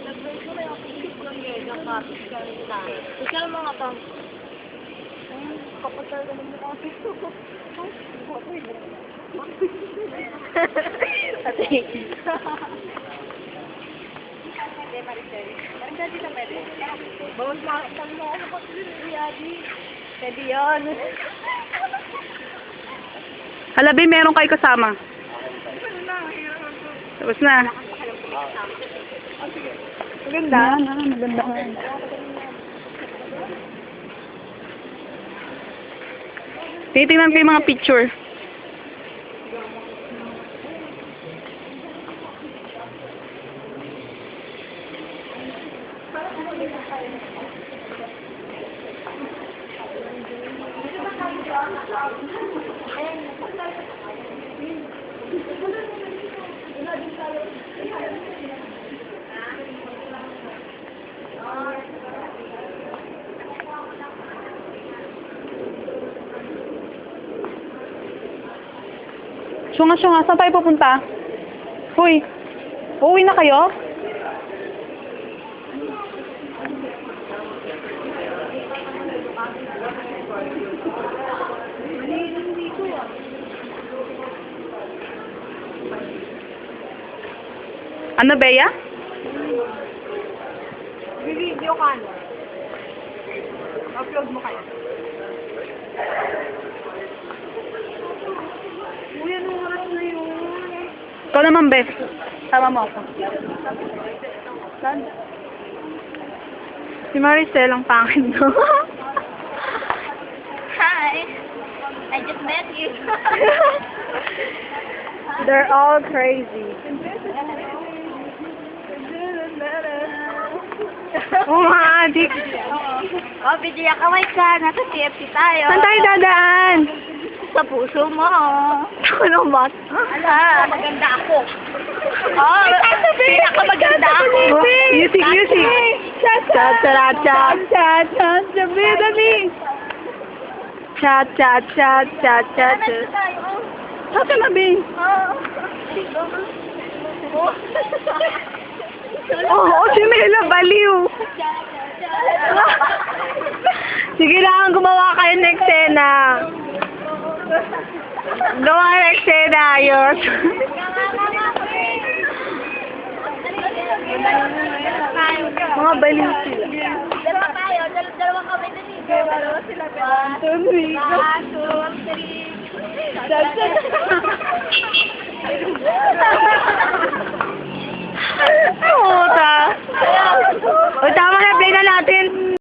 Nag-version na yung picture ko ng Mega Kapit kanina. Ikaw lang mga tang. Ayun, kapatay ka ng mga picture ko. Patay. Pwede, Maricel. Maricel, di na pwede. Bawal makita mo ako sa pag-riyadi. Pwede yun. Halabi, meron kayo kasama. Tapos na. Maganda. Maganda nga. Titingnan ko yung mga picture. Syunga, saan tayo pupunta? Hoy, uuwi na kayo? Ano, Bea? Video ka na. Upload mo kayo. Uy, anong oras na yun? Ikaw naman, Be. Tama mo ako. Saan? Si Maricel ang pangit no? Hi! I just met you. They're all crazy. Oh, mga adik. Oh, bigyan kamay ka. Nasa CFC tayo. Saan tayo dadaan? Sa puso mo. Ano ba? Ala, maganda ako. Oh, pinakamaganda ako. Music. Cha-cha-cha-cha. Sabi, dali. Cha-cha-cha-cha-cha. Saan ka na, Be? Oo, si Mela, baliw. Sige lang, gumawa kayo ng eksena. Gawa ng eksena, ayos. Mga baliw sila. Dalawa tayo, dalawa kami na dito. Dalawa sila. 1, 2, 3. 1, 2, 3.